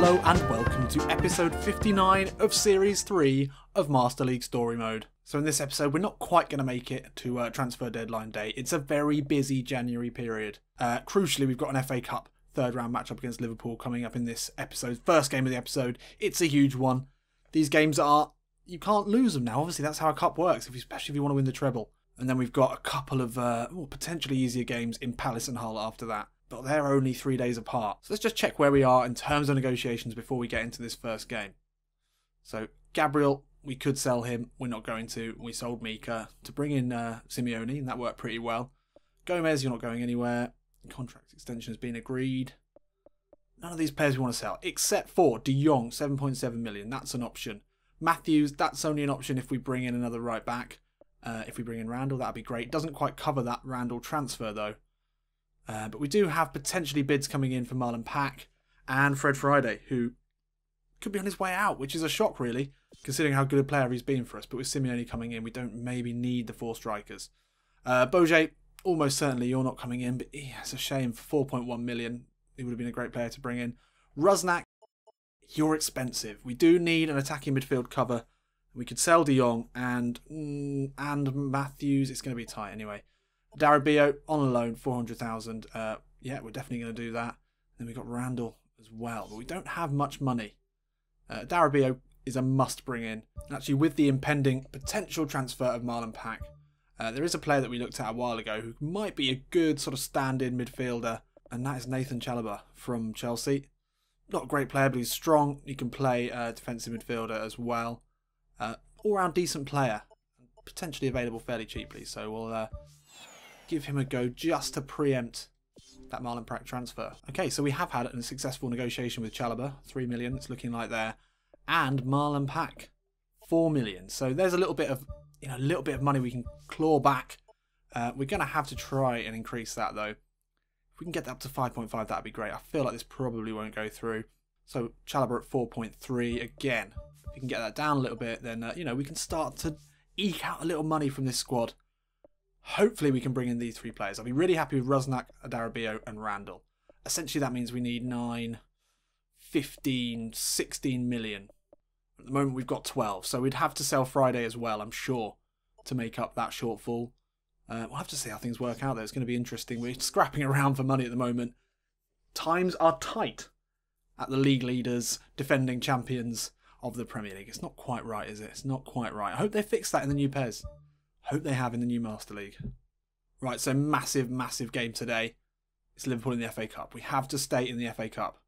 Hello and welcome to episode 59 of Series 3 of Master League Story Mode. So in this episode we're not quite going to make it to transfer deadline day. It's a very busy January period. Crucially, we've got an FA Cup third round matchup against Liverpool coming up in this episode. First game of the episode. It's a huge one. These games are, you can't lose them now. Obviously that's how a cup works, especially if you want to win the treble. And then we've got a couple of potentially easier games in Palace and Hull after that. But they're only 3 days apart. So let's just check where we are in terms of negotiations before we get into this first game. So Gabriel, we could sell him. We're not going to. We sold Mika to bring in Simeone, and that worked pretty well. Gomez, you're not going anywhere. Contract extension has been agreed. None of these players we want to sell, except for De Jong, 7.7 million. That's an option. Matthews, that's only an option if we bring in another right back. If we bring in Randall, that'd be great. Doesn't quite cover that Randall transfer though. But we do have potentially bids coming in for Marlon Pack and Fred Friday, who could be on his way out, which is a shock really, considering how good a player he's been for us. But with Simeone coming in, we don't maybe need the 4 strikers. Boje, almost certainly you're not coming in, but it's a shame for 4.1 million. He would have been a great player to bring in. Rusnak, you're expensive. We do need an attacking midfield cover. We could sell De Jong and Matthews. It's going to be tight anyway. Darabio on loan, 400,000. Yeah, we're definitely going to do that. Then we've got Randall as well, but we don't have much money. Darabio is a must bring in. And actually, with the impending potential transfer of Marlon Pack, there is a player that we looked at a while ago who might be a good sort of stand-in midfielder, and that is Nathan Chalobah from Chelsea. Not a great player, but he's strong. He can play defensive midfielder as well. All-round decent player, potentially available fairly cheaply. So we'll give him a go just to preempt that Marlon Pack transfer. Okay, so we have had a successful negotiation with Chalobah, 3 million. It's looking like there, and Marlon Pack, 4 million. So there's a little bit of money we can claw back. We're going to have to try and increase that though. If we can get that up to 5.5, that'd be great. I feel like this probably won't go through. So Chalobah at 4.3 again. If we can get that down a little bit, then we can start to eke out a little money from this squad. Hopefully we can bring in these 3 players. I'll be really happy with Rusnak, Darabio and Randall. Essentially that means we need 9, 15, 16 million. At the moment we've got 12. So we'd have to sell Friday as well, I'm sure, to make up that shortfall. We'll have to see how things work out there. It's going to be interesting. We're scrapping around for money at the moment. Times are tight at the league leaders, defending champions of the Premier League. It's not quite right, is it? It's not quite right. I hope they fix that in the new PES. Hope they have in the new Master League. Right, so massive game today. It's Liverpool in the FA Cup. We have to stay in the FA Cup.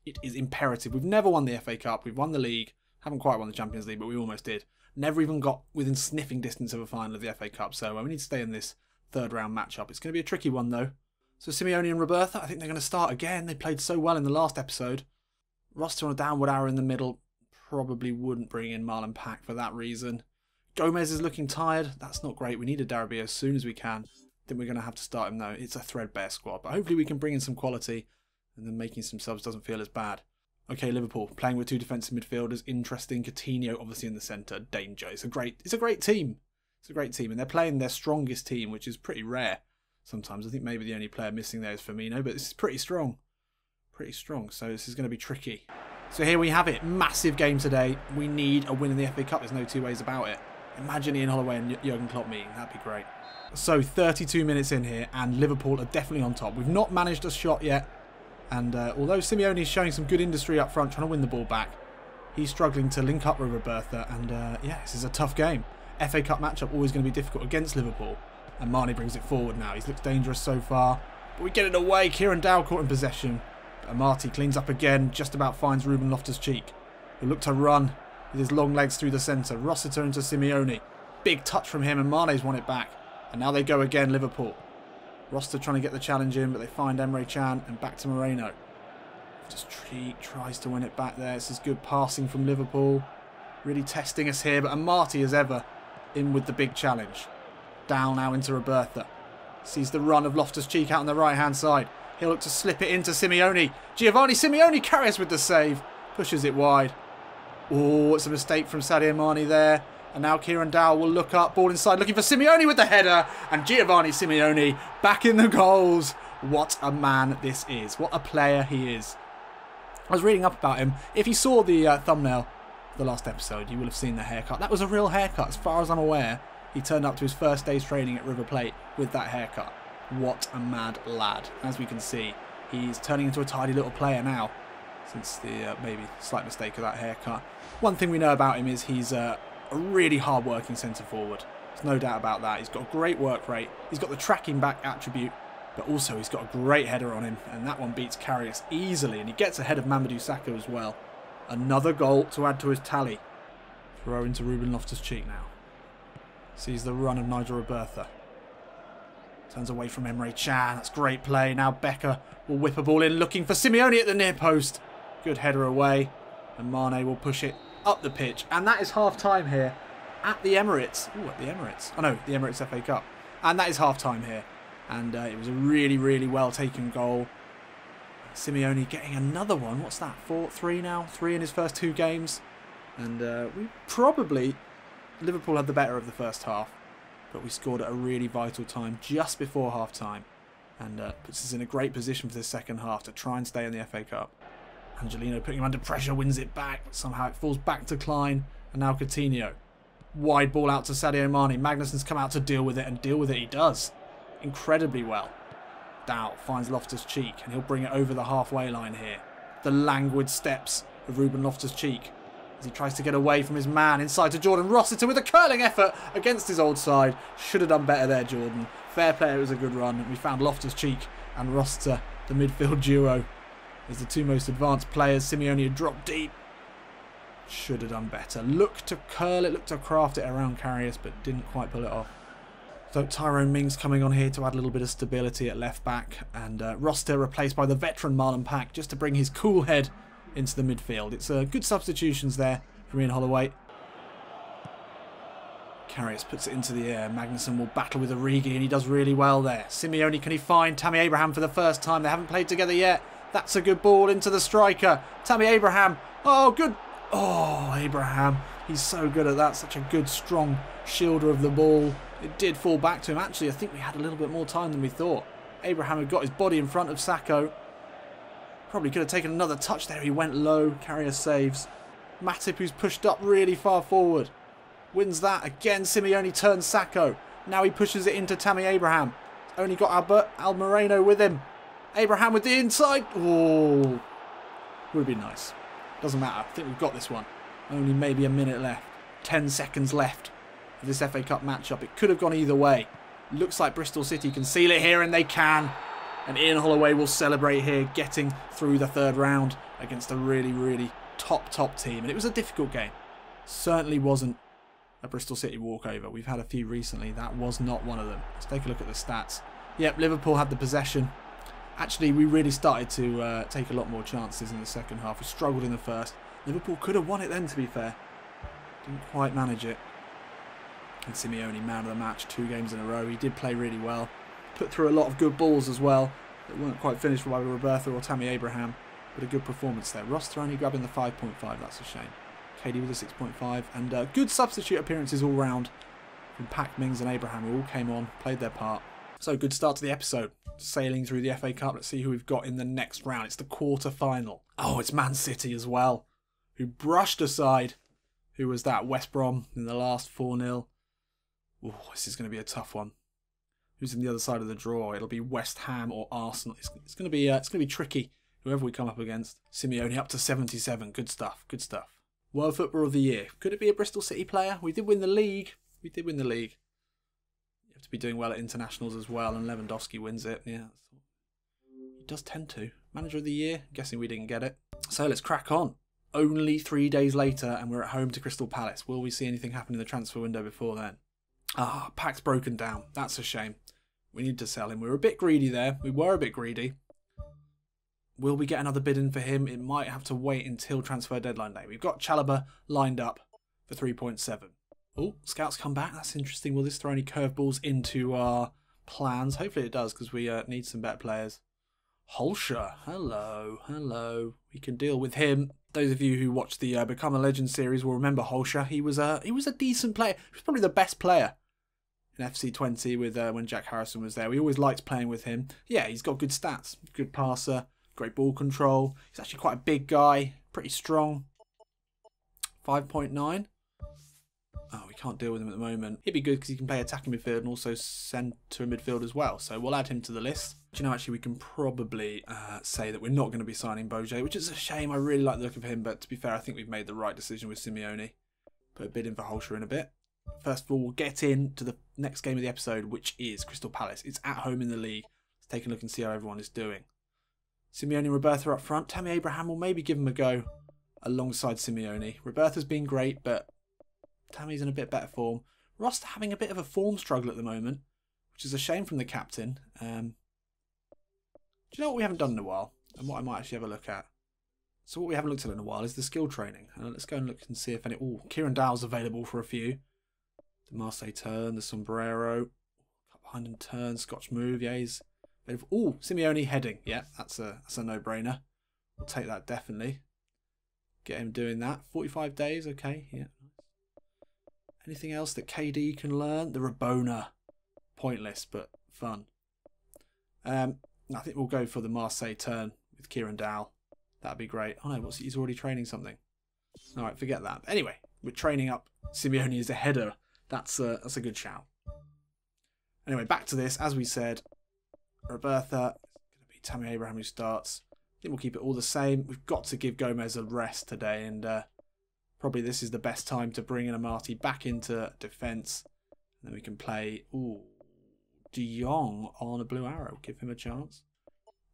It is imperative. We've never won the FA Cup. We've won the league. Haven't quite won the Champions League, but we almost did. Never even got within sniffing distance of a final of the FA Cup. So we need to stay in this third round matchup. It's going to be a tricky one though. So Simeone and Robertha, I think they're going to start again. They played so well in the last episode. Roster on a downward arrow in the middle. Probably wouldn't bring in Marlon Pack for that reason. Gomez is looking tired. That's not great. We need a Darabio as soon as we can. I think we're going to have to start him though. It's a threadbare squad. But hopefully we can bring in some quality. And then making some subs doesn't feel as bad. Okay, Liverpool playing with 2 defensive midfielders. Interesting. Coutinho obviously in the centre. Danger. It's a great team. It's a great team. And they're playing their strongest team, which is pretty rare sometimes. I think maybe the only player missing there is Firmino. But this is pretty strong. Pretty strong. So this is going to be tricky. So here we have it. Massive game today. We need a win in the FA Cup. There's no 2 ways about it. Imagine Ian Holloway and Jurgen Klopp meeting. That'd be great. So 32 minutes in here and Liverpool are definitely on top. We've not managed a shot yet. And although Simeone is showing some good industry up front, trying to win the ball back, he's struggling to link up with Robertha. And yeah, this is a tough game. FA Cup matchup always going to be difficult against Liverpool. And Marnie brings it forward now. He's looked dangerous so far. But we get it away. Kieran Dow caught in possession. But Amati cleans up again. Just about finds Ruben Loftus-Cheek, who looked to run with his long legs through the centre. Rossiter into Simeone. Big touch from him and Mane's won it back. And now they go again, Liverpool. Rossiter trying to get the challenge in, but they find Emre Can and back to Moreno. Just tries to win it back there. This is good passing from Liverpool. Really testing us here, but Amati as ever in with the big challenge. Down now into Robertha. Sees the run of Loftus-Cheek out on the right-hand side. He'll look to slip it into Simeone. Giovanni Simeone carries with the save. Pushes it wide. Oh, it's a mistake from Sadio Mane there. And now Kieran Dow will look up, ball inside, looking for Simeone with the header. And Giovanni Simeone back in the goals. What a man this is. What a player he is. I was reading up about him. If you saw the thumbnail for the last episode, you will have seen the haircut. That was a real haircut, as far as I'm aware. He turned up to his first day's training at River Plate with that haircut. What a mad lad. As we can see, he's turning into a tidy little player now, since the maybe slight mistake of that haircut. One thing we know about him is he's a really hard-working centre-forward. There's no doubt about that. He's got a great work rate. He's got the tracking back attribute, but also he's got a great header on him, and that one beats Karius easily, and he gets ahead of Mamadou Sakho as well. Another goal to add to his tally. Throw into Ruben Loftus-Cheek now. Sees the run of Nigel Robertha. Turns away from Emre Can. That's great play. Now Becker will whip a ball in, looking for Simeone at the near post. Good header away. And Mane will push it up the pitch. And that is half-time here at the Emirates. Ooh, at the Emirates. Oh no, the Emirates FA Cup. And that is half-time here. And it was a really, really well-taken goal. Simeone getting another one. What's that? 3 now? 3 in his first 2 games. And Liverpool had the better of the first half. But we scored at a really vital time just before half-time. And puts us in a great position for the second half to try and stay in the FA Cup. Angelino putting him under pressure, wins it back. But somehow it falls back to Klein. And now Coutinho. Wide ball out to Sadio Mane. Magnussen's come out to deal with it, and deal with it he does. Incredibly well. Dow finds Loftus-Cheek, and he'll bring it over the halfway line here. The languid steps of Ruben Loftus-Cheek as he tries to get away from his man inside to Jordan Rossiter with a curling effort against his old side. Should have done better there, Jordan. Fair play, it was a good run. We found Loftus-Cheek and Rossiter, the midfield duo, as the 2 most advanced players. Simeone had dropped deep. Should have done better. Looked to curl it, looked to craft it around Karius, but didn't quite pull it off. So Tyrone Mings coming on here to add a little bit of stability at left back, and Rossiter replaced by the veteran Marlon Pack just to bring his cool head into the midfield. It's good substitutions there from Ian Holloway. Karius puts it into the air. Magnussen will battle with Origi, and he does really well there. Simeone, can he find Tammy Abraham for the first time? They haven't played together yet. That's a good ball into the striker. Tammy Abraham. Oh, good. Oh, Abraham. He's so good at that. Such a good, strong shielder of the ball. It did fall back to him. Actually, I think we had a little bit more time than we thought. Abraham had got his body in front of Sakho. Probably could have taken another touch there. He went low. Karius saves. Matip, who's pushed up really far forward, wins that. Again, Simeone turns Sakho. Now he pushes it into Tammy Abraham. Only got Albert Almireno with him. Abraham with the inside. Oh, would have been nice. Doesn't matter. I think we've got this one. Only maybe a minute left. 10 seconds left of this FA Cup matchup. It could have gone either way. Looks like Bristol City can seal it here, and they can. And Ian Holloway will celebrate here, getting through the 3rd round against a really, really top team. And it was a difficult game. Certainly wasn't a Bristol City walkover. We've had a few recently. That was not one of them. Let's take a look at the stats. Yep, Liverpool had the possession. Actually, we really started to take a lot more chances in the second half. We struggled in the first. Liverpool could have won it then, to be fair. Didn't quite manage it. And Simeone, man of the match, 2 games in a row. He did play really well. Put through a lot of good balls as well that weren't quite finished by Robertha or Tammy Abraham. But a good performance there. Rossiter only grabbing the 5.5. That's a shame. KD with a 6.5. And good substitute appearances all round from Pack, Mings and Abraham, who all came on, played their part. So good start to the episode. Sailing through the FA Cup. Let's see who we've got in the next round. It's the quarter-final. Oh, it's Man City as well, who brushed aside. Who was that? West Brom in the last 4-0. Oh, this is going to be a tough one. Who's on the other side of the draw? It'll be West Ham or Arsenal. It's going to be tricky. Whoever we come up against. Simeone up to 77. Good stuff. Good stuff. World Footballer of the Year. Could it be a Bristol City player? We did win the league. You have to be doing well at internationals as well, and Lewandowski wins it. Yeah, he does tend to. Manager of the Year. Guessing we didn't get it. So let's crack on. Only 3 days later, and we're at home to Crystal Palace. Will we see anything happen in the transfer window before then? Ah, Pack's broken down. That's a shame. We need to sell him. We were a bit greedy there. We were a bit greedy. Will we get another bid in for him? It might have to wait until transfer deadline day. We've got Chalobah lined up for 3.7. Oh, scouts come back. That's interesting. Will this throw any curveballs into our plans? Hopefully it does, because we need some better players. Holscher. Hello. We can deal with him. Those of you who watched the Become a Legend series will remember Holscher. He was a decent player. He was probably the best player in FC20 with when Jack Harrison was there. We always liked playing with him. Yeah, he's got good stats. Good passer. Great ball control. He's actually quite a big guy. Pretty strong. 5.9. Oh, we can't deal with him at the moment. He'd be good because he can play attacking midfield and also centre midfield as well. So we'll add him to the list. Do you know, actually, we can probably say that we're not going to be signing Boje, which is a shame. I really like the look of him, but to be fair, I think we've made the right decision with Simeone. Put a bid in for Holscher in a bit. First of all, we'll get into the next game of the episode, which is Crystal Palace. It's at home in the league. Let's take a look and see how everyone is doing. Simeone and Robertha up front. Tammy Abraham will maybe give him a go alongside Simeone. Robertha's been great, but Tammy's in a bit better form. Ross having a bit of a form struggle at the moment, which is a shame from the captain. Do you know what we haven't done in a while? And what I might actually have a look at? So what we haven't looked at in a while is the skill training. Let's go and look and see if any... Oh, Kieran Dowell's available for a few. The Marseille turn, the sombrero. Cut behind and turn, Scotch move, yeah, he's... Oh, Simeone heading. Yeah, that's a no-brainer. We'll take that definitely. Get him doing that. 45 days, okay, yeah. Anything else that KD can learn? The Rabona. Pointless, but fun. I think we'll go for the Marseille turn with Kieran Dowell. That'd be great. Oh no, he's already training something. Alright, forget that. Anyway, we're training up Simeone as a header. That's a good shout. Anyway, back to this. As we said, Robertha, it's going to be Tammy Abraham who starts. I think we'll keep it all the same. We've got to give Gomez a rest today, and probably this is the best time to bring in Amati back into defence. And then we can play, De Jong on a blue arrow. Give him a chance.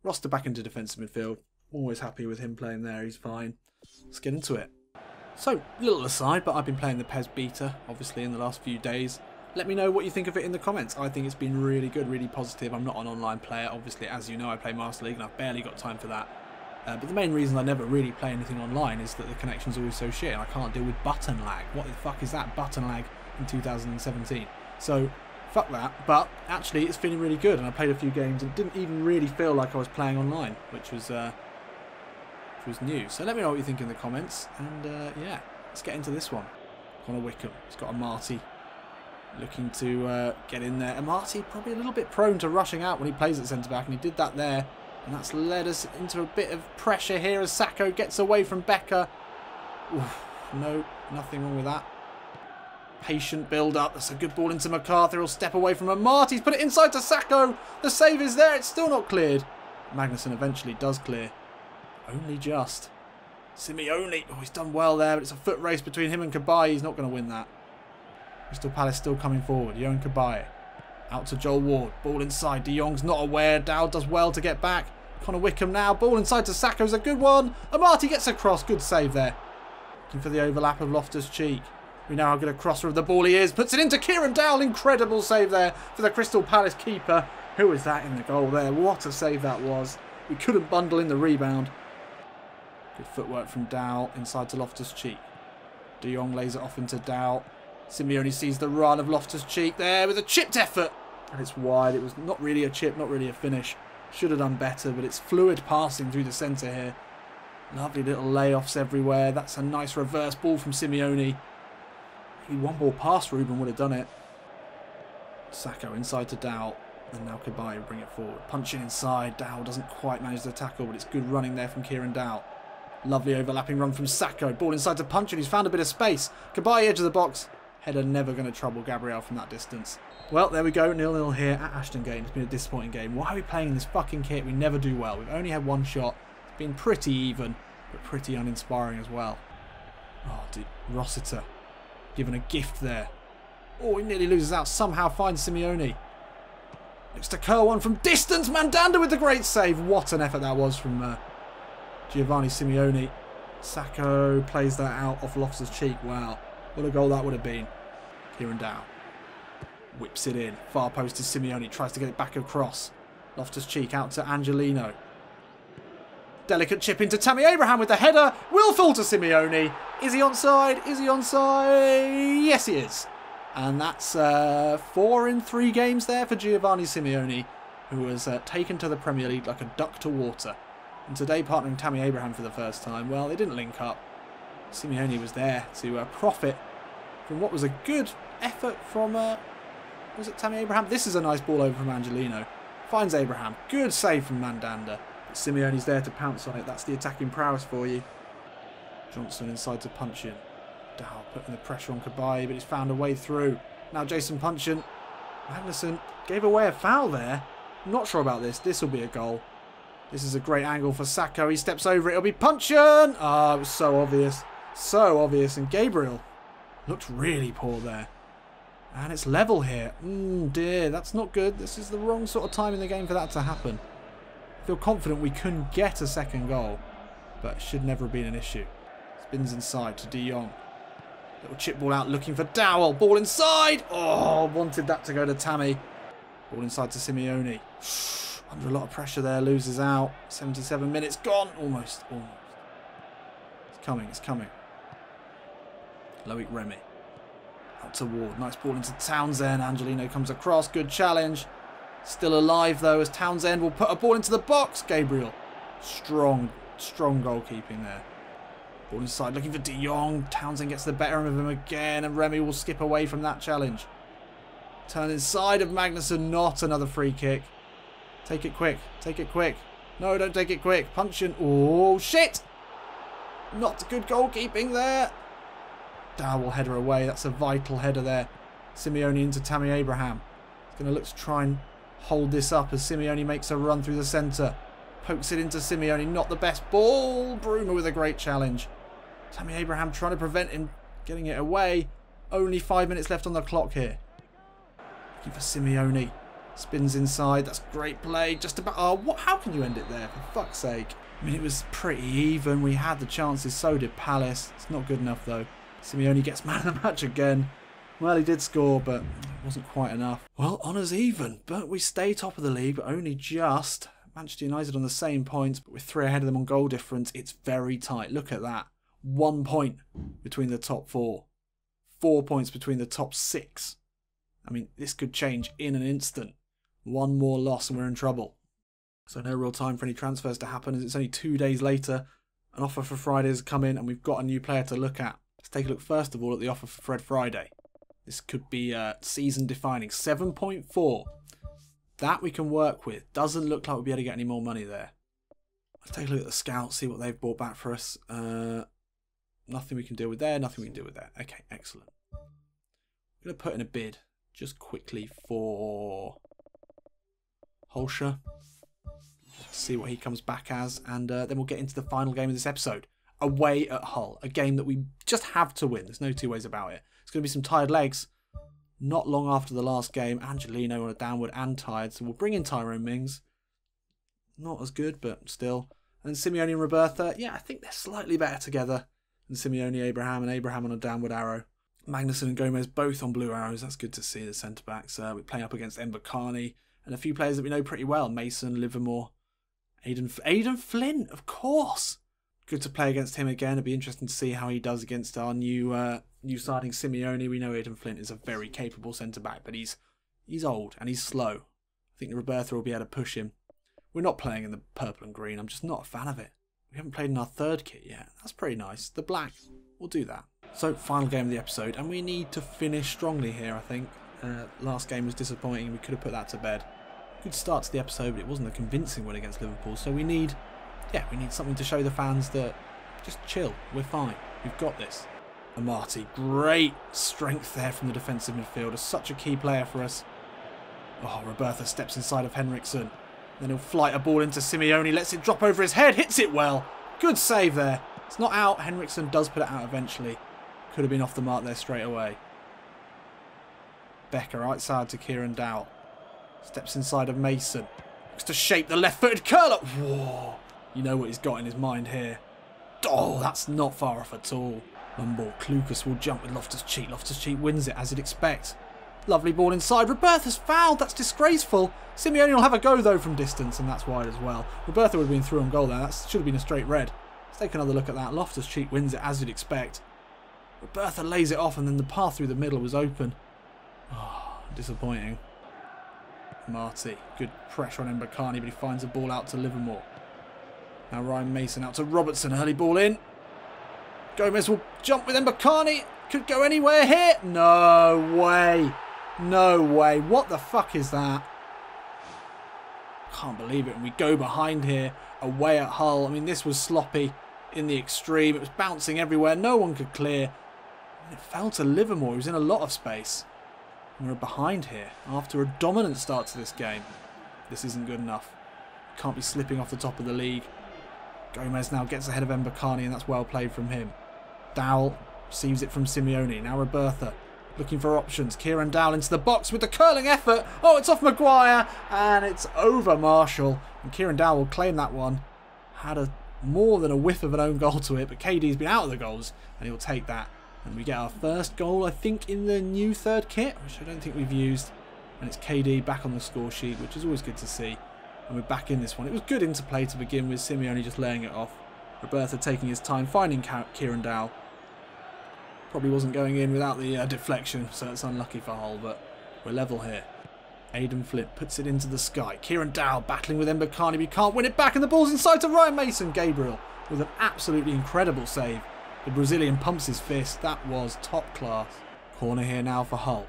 Roster back into defensive midfield. Always happy with him playing there. He's fine. Let's get into it. So, little aside, but I've been playing the PES beta, obviously, in the last few days. Let me know what you think of it in the comments. I think it's been really good, really positive. I'm not an online player. Obviously, as you know, I play Master League and I've barely got time for that. But the main reason I never really play anything online is that the connection's always so shit and I can't deal with button lag. What the fuck is that, button lag, in 2017? So, fuck that. But actually, it's feeling really good and I played a few games and didn't even really feel like I was playing online, which was new. So let me know what you think in the comments. And yeah, let's get into this one. Connor Wickham. He's got Amati looking to get in there. Amati probably a little bit prone to rushing out when he plays at centre-back, and he did that there. And that's led us into a bit of pressure here as Sacco gets away from Becker. Oof, no, nothing wrong with that. Patient build-up. That's a good ball into McCarthy. He'll step away from Amati. He's put it inside to Sacco. The save is there. It's still not cleared. Magnussen eventually does clear. Only just. Simeone. Oh, he's done well there, but it's a foot race between him and Cabaye. He's not going to win that. Crystal Palace still coming forward. Yohan Cabaye. Out to Joel Ward. Ball inside. De Jong's not aware. Dowd does well to get back. Connor Wickham now. Ball inside to Sacco's a good one. Amati gets across. Good save there. Looking for the overlap of Loftus-Cheek. We know how good a crosser of the ball he is. Puts it into Kieran Dowell. Incredible save there for the Crystal Palace keeper. Who is that in the goal there? What a save that was. We couldn't bundle in the rebound. Good footwork from Dowell inside to Loftus-Cheek. De Jong lays it off into Dowell. Simeone sees the run of Loftus-Cheek there with a chipped effort. And it's wide. It was not really a chip, not really a finish. Should have done better, but it's fluid passing through the centre here. Lovely little layoffs everywhere. That's a nice reverse ball from Simeone. Maybe one more pass, Ruben would have done it. Sacco inside to Dowell. And now Cabaye will bring it forward. Punching inside. Dowell doesn't quite manage the tackle, but it's good running there from Kieran Dowell. Lovely overlapping run from Sacco. Ball inside to Punch, and he's found a bit of space. Cabaye edge of the box. Header never going to trouble Gabriel from that distance. Well, there we go. 0-0 here at Ashton Gate. It's been a disappointing game. Why are we playing in this fucking kit? We never do well. We've only had one shot. It's been pretty even, but pretty uninspiring as well. Oh, dude. Rossiter. Given a gift there. Oh, he nearly loses out. Somehow finds Simeone. Looks to curl one from distance. Mandanda with the great save. What an effort that was from Giovanni Simeone. Sacco plays that out off Loftus-Cheek. Wow. What a goal that would have been. Kieran Dowell. Whips it in. Far post to Simeone. Tries to get it back across. Loftus-Cheek out to Angelino. Delicate chip into Tammy Abraham with the header. Will fall to Simeone. Is he onside? Is he onside? Yes, he is. And that's 4 in 3 games there for Giovanni Simeone, who was taken to the Premier League like a duck to water. And today partnering Tammy Abraham for the first time. Well, they didn't link up. Simeone was there to profit from what was a good effort from, was it Tammy Abraham? This is a nice ball over from Angelino. Finds Abraham. Good save from Mandanda. But Simeone's there to pounce on it. That's the attacking prowess for you. Johnson inside to Punchin. Dow putting the pressure on Cabaye, but he's found a way through. Now Jason Punchin. Magnussen gave away a foul there. Not sure about this. This will be a goal. This is a great angle for Sacco. He steps over it. It'll be Punchin. Ah, it was so obvious. So obvious. And Gabriel looked really poor there. And it's level here. Dear, that's not good. This is the wrong sort of time in the game for that to happen. I feel confident we can get a second goal, but it should never have been an issue. Spins inside to De Jong. Little chip ball out looking for Dowell. Ball inside. Oh, wanted that to go to Tammy. Ball inside to Simeone. Under a lot of pressure there. Loses out. 77 minutes gone. Almost. It's coming. It's coming. Loic Remy. Out to Ward. Nice ball into Townsend. Angelino comes across. Good challenge. Still alive though as Townsend will put a ball into the box. Gabriel. Strong goalkeeping there. Ball inside looking for De Jong. Townsend gets the better of him again and Remy will skip away from that challenge. Turn inside of Magnussen. Not another free kick. Take it quick. Take it quick. No, don't take it quick. Punchin. Oh, shit. Not good goalkeeping there. Dow will header away. That's a vital header there. Simeone into Tammy Abraham. He's going to look to try and hold this up as Simeone makes a run through the centre. Pokes it into Simeone. Not the best ball. Bruno with a great challenge. Tammy Abraham trying to prevent him getting it away. Only 5 minutes left on the clock here. Looking for Simeone. Spins inside. That's great play. Just about... Oh, what? How can you end it there? For fuck's sake. I mean, it was pretty even. We had the chances. So did Palace. It's not good enough, though. Simeone gets man of the match again. Well, he did score, but it wasn't quite enough. Well, honours even. But we stay top of the league, but only just. Manchester United on the same points, but with 3 ahead of them on goal difference. It's very tight. Look at that. 1 point between the top 4. 4 points between the top 6. I mean, this could change in an instant. 1 more loss and we're in trouble. So no real time for any transfers to happen as it's only 2 days later. An offer for Friday has come in and we've got a new player to look at. Let's take a look first of all at the offer for Fred Friday. This could be season defining. 7.4. That we can work with. Doesn't look like we'll be able to get any more money there. Let's take a look at the scouts, see what they've brought back for us. Nothing we can deal with there, nothing we can deal with there. Okay, excellent. I'm going to put in a bid just quickly for Holscher. See what he comes back as, and then we'll get into the final game of this episode. Away at Hull. A game that we just have to win. There's no two ways about it. It's going to be some tired legs. Not long after the last game, Angelino on a downward and tired, so we'll bring in Tyrone Mings. Not as good, but still. And Simeone and Roberta, yeah, I think they're slightly better together than Simeone, Abraham, and Abraham on a downward arrow. Magnussen and Gomez both on blue arrows. That's good to see, the centre-backs. We're playing up against Mbakani and a few players that we know pretty well. Mason, Livermore, Aidan Flint, of course. Good to play against him again. It'll be interesting to see how he does against our new starting Simeone. We know Aidan Flint is a very capable centre-back, but he's old and he's slow. I think Roberta will be able to push him. We're not playing in the purple and green. I'm just not a fan of it. We haven't played in our third kit yet. That's pretty nice. The black, we'll do that. So, final game of the episode, and we need to finish strongly here, I think. Last game was disappointing. We could have put that to bed. Good start to the episode, but it wasn't a convincing win against Liverpool. So we need something to show the fans that just chill. We're fine. We've got this. Amati, great strength there from the defensive midfielder. Such a key player for us. Oh, Roberta steps inside of Henriksen. Then he'll flight a ball into Simeone. Lets it drop over his head. Hits it well. Good save there. It's not out. Henriksen does put it out eventually. Could have been off the mark there straight away. Becker outside to Kieran Dowell. Steps inside of Mason. Looks to shape the left-footed curler. Whoa. You know what he's got in his mind here. Oh, that's not far off at all. One ball. Klukas will jump with Loftus-Cheek. Loftus-Cheek wins it as you'd expect. Lovely ball inside. Roberta's fouled. That's disgraceful. Simeone will have a go though from distance, and that's wide as well. Roberta would have been through on goal there. That should have been a straight red. Let's take another look at that. Loftus-Cheek wins it as you'd expect. Roberta lays it off, and then the path through the middle was open. Oh, disappointing. Marty. Good pressure on Mbakani, but he finds a ball out to Livermore. Now Ryan Mason out to Robertson. Early ball in. Gomez will jump with Mbakani. Could go anywhere here. No way. No way. What the fuck is that? Can't believe it. And we go behind here, away at Hull. I mean, this was sloppy in the extreme. It was bouncing everywhere. No one could clear. And it fell to Liverpool. He was in a lot of space. And we're behind here after a dominant start to this game. This isn't good enough. Can't be slipping off the top of the league. Gomez now gets ahead of Mbakani, and that's well played from him. Dowell receives it from Simeone. Now Robertha looking for options. Kieran Dowell into the box with the curling effort. Oh, it's off Maguire, and it's over Marshall. And Kieran Dowell will claim that one. Had more than a whiff of an own goal to it, but KD's been out of the goals, and he'll take that. And we get our first goal, I think, in the new third kit, which I don't think we've used. And it's KD back on the score sheet, which is always good to see. And we're back in this one. It was good interplay to begin with. Simeone just laying it off. Robertha taking his time, finding Kieran Dowell. Probably wasn't going in without the deflection, so it's unlucky for Hull, but we're level here. Aidan Flint puts it into the sky. Kieran Dowell battling with Mbakani, but he can't win it back, and the ball's inside to Ryan Mason. Gabriel with an absolutely incredible save. The Brazilian pumps his fist. That was top class. Corner here now for Hull.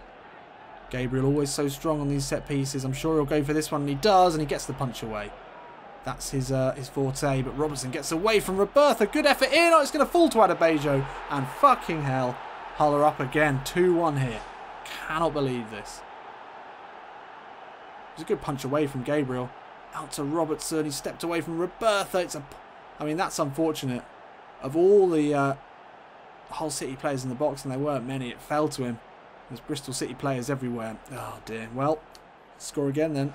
Gabriel always so strong on these set pieces. I'm sure he'll go for this one, and he does, and he gets the punch away. That's his forte, but Robertson gets away from Robertha. Good effort in. Oh, it's going to fall to Adebayo, and fucking hell, Hull are up again. 2-1 here. Cannot believe this. It was a good punch away from Gabriel. Out to Robertson. He stepped away from Robertha. I mean, that's unfortunate. Of all the Hull City players in the box, and there weren't many, it fell to him. There's Bristol City players everywhere. Oh dear. Well, score again then.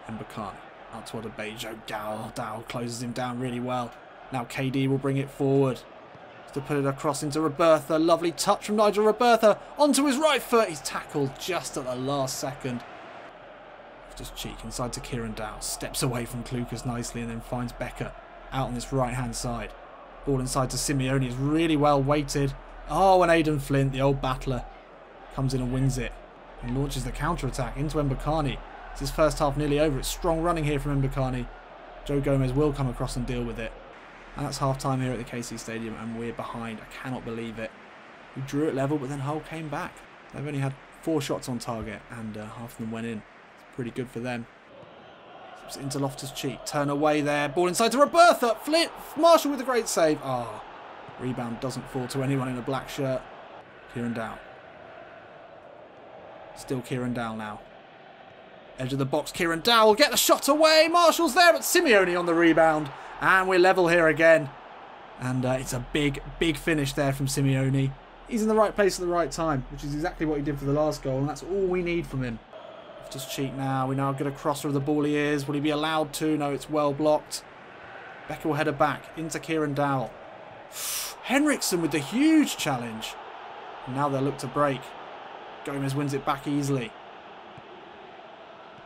Mbakani. Out to Adebayo. Dowell closes him down really well. Now KD will bring it forward. To put it across into Robertha. Lovely touch from Nigel Robertha. Onto his right foot. He's tackled just at the last second. Just cheek inside to Kieran Dowell. Steps away from Klukas nicely and then finds Becker out on this right hand side. Ball inside to Simeone. Is really well weighted. Oh, and Aidan Flint, the old battler, comes in and wins it. And launches the counter-attack into Mbakani. It's his first half nearly over. It's strong running here from Mbakani. Joe Gomez will come across and deal with it. And that's half-time here at the KC Stadium, and we're behind. I cannot believe it. We drew at level, but then Hull came back. They've only had 4 shots on target, and half of them went in. It's pretty good for them. It's into Loftus-Cheek. Turn away there. Ball inside to Robertha. Flip. Marshall with a great save. Ah, rebound doesn't fall to anyone in a black shirt. Kieran Dowell. Still Kieran Dowell now. Edge of the box. Kieran Dowell will get the shot away. Marshall's there, but Simeone on the rebound. And we're level here again. And it's a big, big finish there from Simeone. He's in the right place at the right time, which is exactly what he did for the last goal. And that's all we need from him. Just cheat now. We now get a crosser of the ball he is. Will he be allowed to? No, it's well blocked. Becker will header back into Kieran Dowell. Henriksen with the huge challenge. And now they'll look to break. Gomez wins it back easily.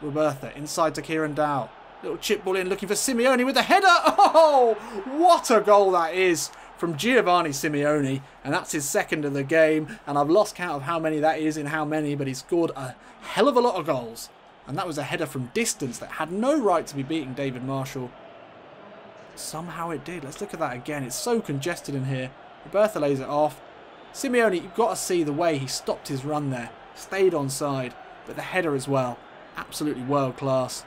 Robertha inside to Kieran Dowell. Little chip ball in, looking for Simeone with the header. Oh, what a goal that is from Giovanni Simeone. And that's his second of the game. And I've lost count of how many that is in how many, but he scored a hell of a lot of goals. And that was a header from distance that had no right to be beating David Marshall. Somehow it did. Let's look at that again. It's so congested in here. Robertha lays it off. Simeone, you've got to see the way he stopped his run there. Stayed onside, but the header as well. Absolutely world class.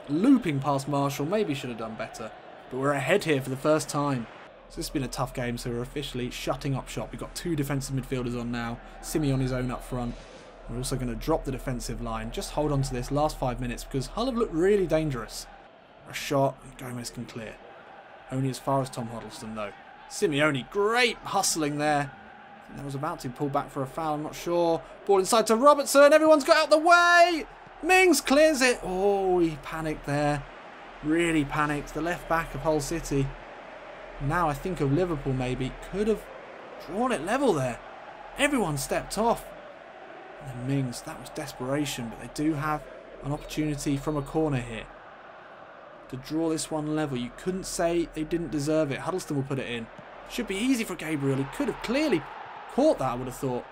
Looping past Marshall, maybe should have done better. But we're ahead here for the first time. So this has been a tough game, so we're officially shutting up shop. We've got 2 defensive midfielders on now. Simeone's own up front. We're also going to drop the defensive line. Just hold on to this last 5 minutes because Hull have looked really dangerous. A shot, and Gomez can clear. Only as far as Tom Huddleston though. Simeone, great hustling there. I think that was about to pull back for a foul, I'm not sure. Ball inside to Robertson, everyone's got out the way! Mings clears it. Oh, he panicked there. Really panicked. The left back of Hull City. Now I think of Liverpool maybe. Could have drawn it level there. Everyone stepped off. And then Mings, that was desperation. But they do have an opportunity from a corner here to draw this one level. You couldn't say they didn't deserve it. Huddleston will put it in. Should be easy for Gabriel. He could have clearly caught that, I would have thought.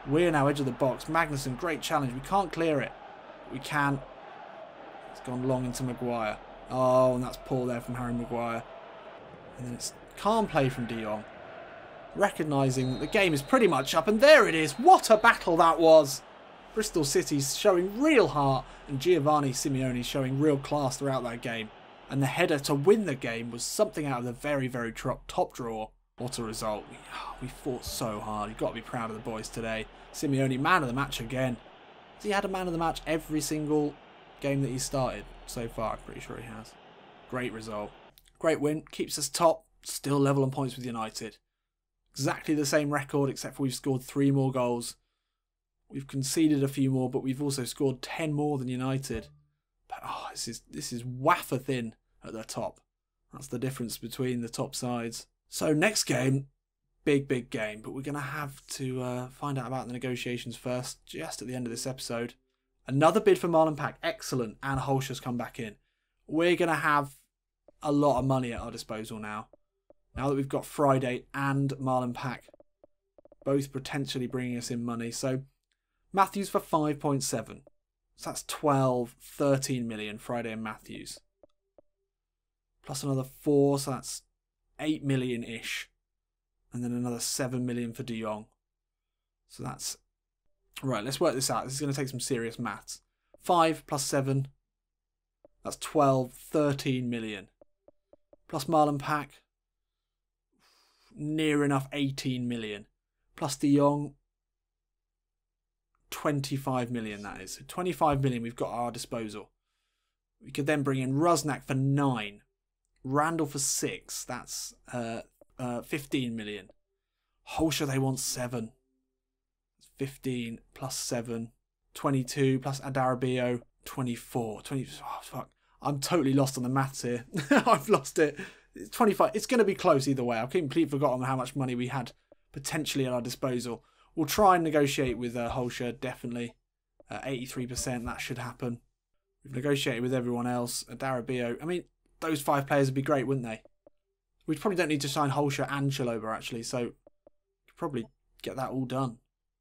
We're now edge of the box. Magnussen, great challenge. We can't clear it. We can. It's gone long into Maguire. Oh, and that's poor there from Harry Maguire. And then it's calm play from De Jong. Recognising that the game is pretty much up. And there it is. What a battle that was. Bristol City's showing real heart, and Giovanni Simeone showing real class throughout that game. And the header to win the game was something out of the very, very top drawer. What a result. We fought so hard. You've got to be proud of the boys today. Simeone, man of the match again. Has he had a man of the match every single game that he's started so far? I'm pretty sure he has. Great result. Great win. Keeps us top. Still level on points with United. Exactly the same record, except for we've scored 3 more goals. We've conceded a few more, but we've also scored 10 more than United. But this is wafer thin at the top. That's the difference between the top sides. So next game, big game, but we're going to have to find out about the negotiations first, just at the end of this episode. Another bid for Marlon Pack, excellent, and Holscher's come back in. We're going to have a lot of money at our disposal now. Now that we've got Friday and Marlon Pack, both potentially bringing us in money. So Matthews for 5.7. So that's 12, 13 million, Friday and Matthews. Plus another 4, so that's 8 million-ish. And then another 7 million for De Jong. So that's... Right, let's work this out. This is going to take some serious maths. 5 plus 7. That's 12, 13 million. Plus Marlon Pack. Near enough 18 million. Plus De Jong. 25 million, that is. So 25 million we've got at our disposal. We could then bring in Rusnak for 9. Randall for 6. That's 15 million. Holscher, they want 7. 15 plus 7. 22 plus Adarabio. 24. 20. Oh, fuck. I'm totally lost on the maths here. I've lost it. It's 25. It's going to be close either way. I've completely forgotten how much money we had potentially at our disposal. We'll try and negotiate with Holscher, definitely. 83%, that should happen. We've negotiated with everyone else. Adarabio. I mean, those 5 players would be great, wouldn't they? We probably don't need to sign Holscher and Chalobah, actually, so could probably get that all done.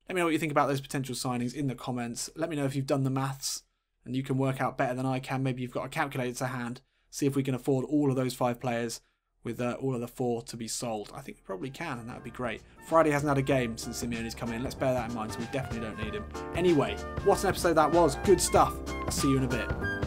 Let me know what you think about those potential signings in the comments. Let me know if you've done the maths and you can work out better than I can. Maybe you've got a calculator to hand. See if we can afford all of those 5 players with all of the 4 to be sold. I think we probably can, and that would be great. Friday hasn't had a game since Simeone's come in. Let's bear that in mind, so we definitely don't need him. Anyway, what an episode that was. Good stuff. I'll see you in a bit.